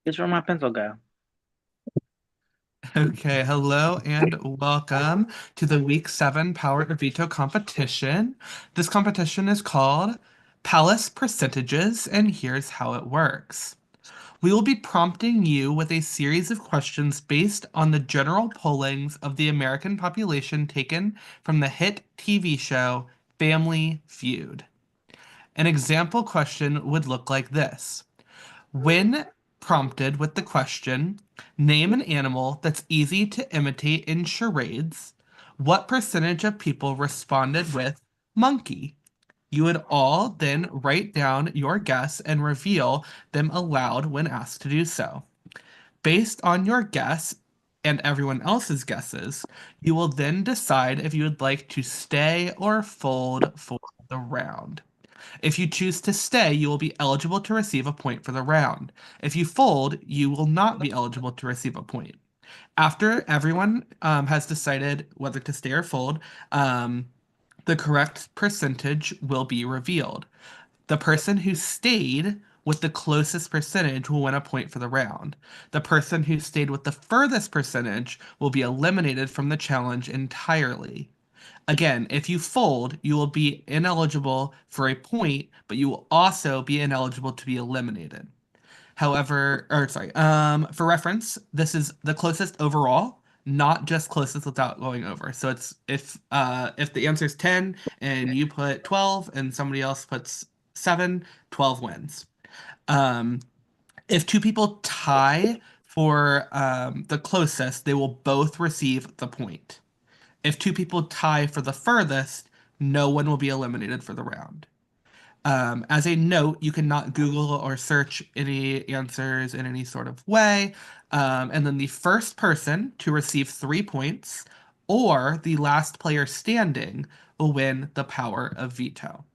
Guess where my pencil go? Okay, hello and welcome to the Week 7 Power of Veto competition. This competition is called Palace Percentages, and here's how it works. We will be prompting you with a series of questions based on the general pollings of the American population taken from the hit TV show Family Feud. An example question would look like this. When prompted with the question, name an animal that's easy to imitate in charades, what percentage of people responded with monkey? You would all then write down your guess and reveal them aloud when asked to do so. Based on your guess and everyone else's guesses, you will then decide if you would like to stay or fold for the round. If you choose to stay, you will be eligible to receive a point for the round. If you fold, you will not be eligible to receive a point. After everyone has decided whether to stay or fold, the correct percentage will be revealed. The person who stayed with the closest percentage will win a point for the round. The person who stayed with the furthest percentage will be eliminated from the challenge entirely. Again, if you fold, you will be ineligible for a point, but you will also be ineligible to be eliminated. However, or sorry, for reference, this is the closest overall, not just closest without going over. So it's if the answer is 10 and you put 12 and somebody else puts 7, 12 wins. Um, if two people tie for the closest, they will both receive the point. If two people tie for the furthest, no one will be eliminated for the round. As a note, you cannot Google or search any answers in any sort of way. And then the first person to receive 3 points or the last player standing will win the power of veto.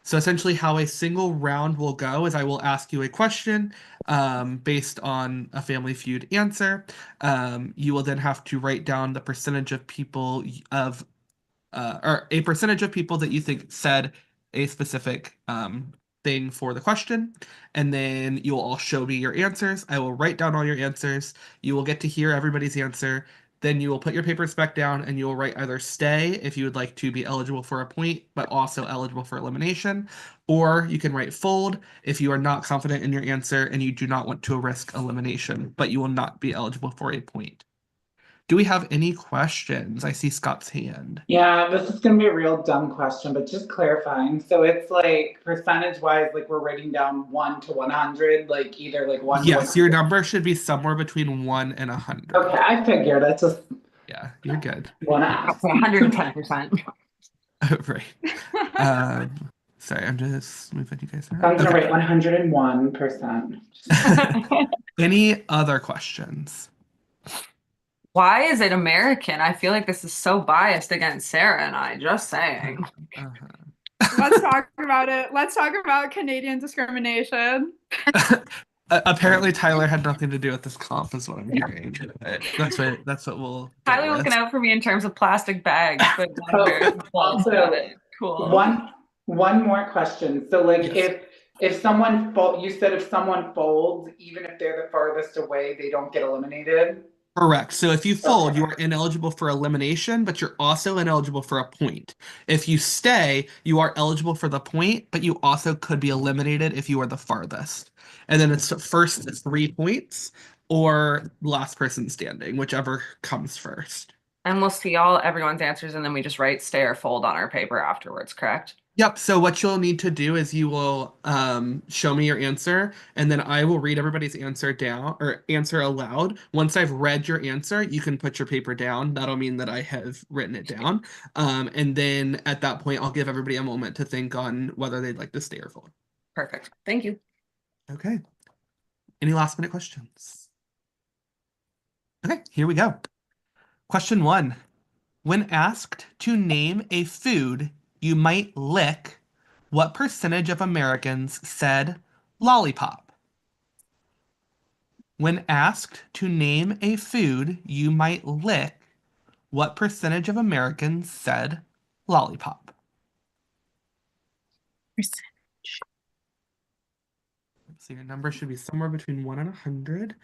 So essentially, how a single round will go is I will ask you a question based on a Family Feud answer. You will then have to write down the percentage of people of or a percentage of people that you think said a specific thing for the question, and then you will all show me your answers. I will write down all your answers. You will get to hear everybody's answer. Then you will put your papers back down and you will write either stay if you would like to be eligible for a point, but also eligible for elimination, or you can write fold if you are not confident in your answer and you do not want to risk elimination, but you will not be eligible for a point. Do we have any questions? I see Scott's hand. Yeah, this is gonna be a real dumb question, but just clarifying. So it's like percentage wise, like we're writing down 1 to 100, like either like one to one. Yes, your number should be somewhere between 1 and Okay, 100. I figured. I just Yeah, you're good. want to I'll ask. say 110%. Right. Sorry, I'm just moving you guys I'm around. gonna Okay. write 101%. Any other questions? Why is it American? I feel like this is so biased against Sarah and I, just saying. Uh-huh. Let's talk about it. Let's talk about Canadian discrimination. Apparently, Tyler had nothing to do with this comp, is what I'm hearing. But that's what we'll go Tyler looking with. out for me in terms of plastic bags, but Oh, also, cool. one more question. So like Yes. if someone fold, you said if someone folds, even if they're the farthest away, they don't get eliminated. Correct. So if you fold, Okay. you are ineligible for elimination, but you're also ineligible for a point. If you stay, you are eligible for the point, but you also could be eliminated if you are the farthest. And then it's first 3 points or last person standing, whichever comes first. And we'll see all everyone's answers and then we just write stay or fold on our paper afterwards, correct? Yep. So what you'll need to do is you will show me your answer, and then I will read everybody's answer down or answer aloud. Once I've read your answer, you can put your paper down. That'll mean that I have written it down. And then at that point, I'll give everybody a moment to think on whether they'd like to stay or fold. Perfect. Thank you. Okay. Any last minute questions? Okay, here we go. Question 1. When asked to name a food you might lick, what percentage of Americans said lollipop? When asked to name a food you might lick, what percentage of Americans said lollipop? So your number should be somewhere between 1 and 100.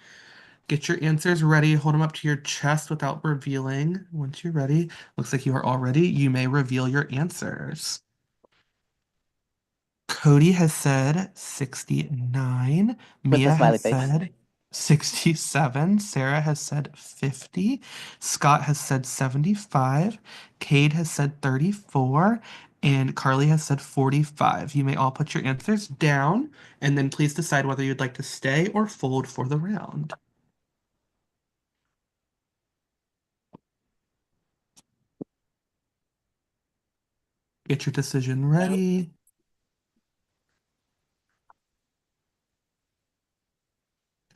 Get your answers ready. Hold them up to your chest without revealing. Once you're ready, looks like you are all ready. You may reveal your answers. Cody has said 69. With a Mia smiley has face. said 67. Sarah has said 50. Scott has said 75. Cade has said 34. And Carly has said 45. You may all put your answers down, and then please decide whether you'd like to stay or fold for the round. Get your decision ready.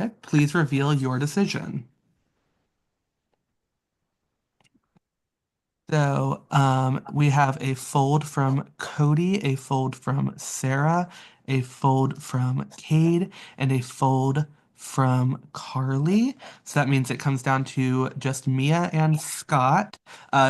Okay, please reveal your decision. So we have a fold from Cody, a fold from Sarah, a fold from Cade, and a fold from Carly. So that means it comes down to just Mia and Scott.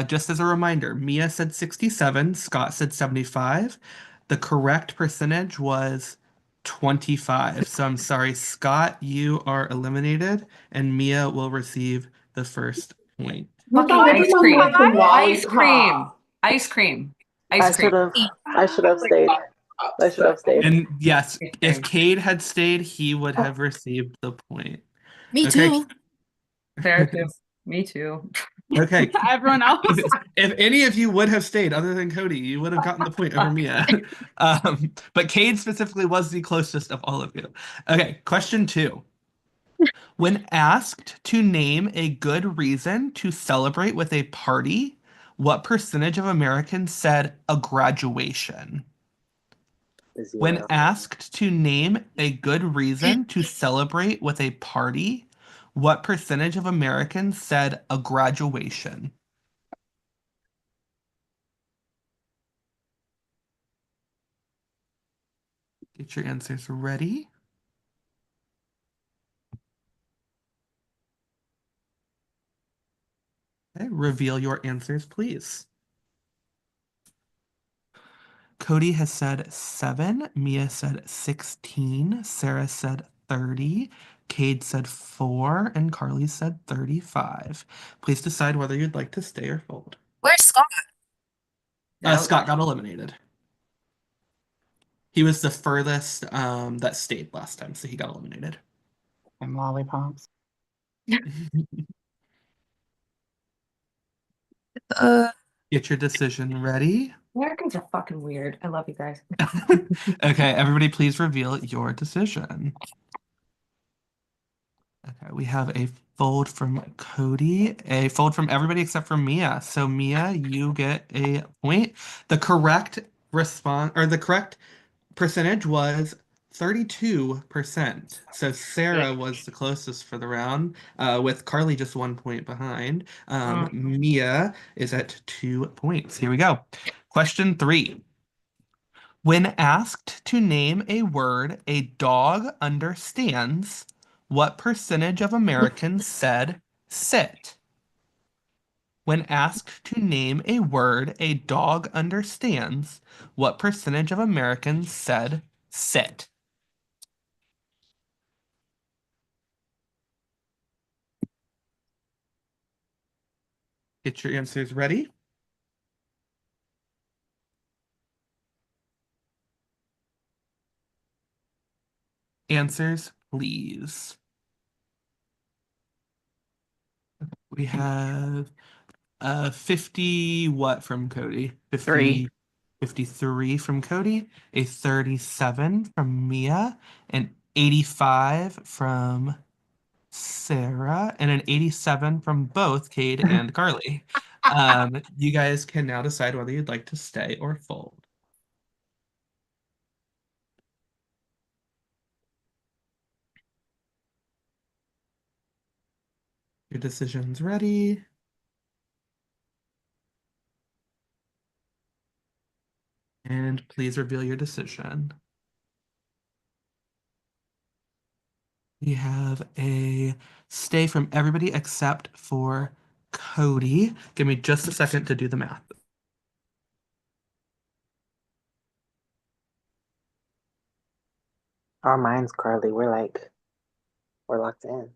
Just as a reminder, Mia said 67, Scott said 75. The correct percentage was 25. So I'm sorry, Scott, you are eliminated, and Mia will receive the first point. I Fucking thought ice everyone cream. liked the Ice cream. lollipop. Ice cream. I Ice should cream. have. I should have stayed. I should have stayed. And yes, Ice if cream. Cade had stayed, he would have received the point. Me Okay. too. Fair too. Me too. Okay. Everyone else. If any of you would have stayed, other than Cody, you would have gotten the point over Mia. But Cade specifically was the closest of all of you. Okay, question 2. When asked to name a good reason to celebrate with a party, what percentage of Americans said a graduation? When Zero. asked to name a good reason to celebrate with a party, what percentage of Americans said a graduation? Get your answers ready. Okay, reveal your answers, please. Cody has said 7, Mia said 16, Sarah said 30, Cade said 4, and Carly said 35. Please decide whether you'd like to stay or fold. Where's Scott? Scott got eliminated. He was the furthest that stayed last time, so he got eliminated. And lollipops. Get your decision ready. Americans are fucking weird. I love you guys. Okay, everybody, please reveal your decision. Okay, we have a fold from Cody, a fold from everybody except for Mia. So Mia, you get a point. The correct response or the correct percentage was 32%. So Sarah was the closest for the round, with Carly just 1 point behind. Mia is at 2 points. Here we go. Question 3. When asked to name a word a dog understands, what percentage of Americans said sit? When asked to name a word a dog understands, what percentage of Americans said sit? Get your answers ready. Answers, please. We have 50 what from Cody? 50, 3. 53 from Cody, a 37 from Mia, an 85 from Sarah, and an 87 from both Cade and Carly. You guys can now decide whether you'd like to stay or fold. Your decision's ready. And please reveal your decision. We have a stay from everybody except for Cody. Give me just a second to do the math. Our minds, Carly, we're locked in.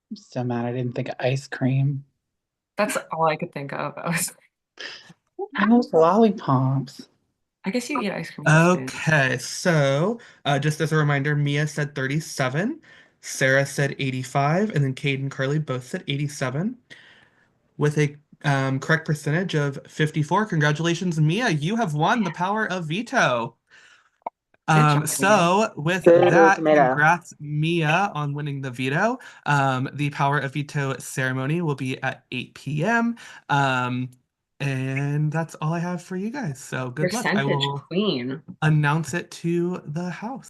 I'm so mad I didn't think of ice cream. That's all I could think of. I love lollipops. I guess you eat ice cream. these days. Okay, so just as a reminder, Mia said 37, Sarah said 85, and then Cade and Carly both said 87. With a correct percentage of 54. Congratulations, Mia. You have won the power of veto. job, So with Good that, tomato. congrats, Mia, on winning the veto. The power of veto ceremony will be at 8 p.m. And that's all I have for you guys. So good luck. I Percentage will queen. announce it to the house.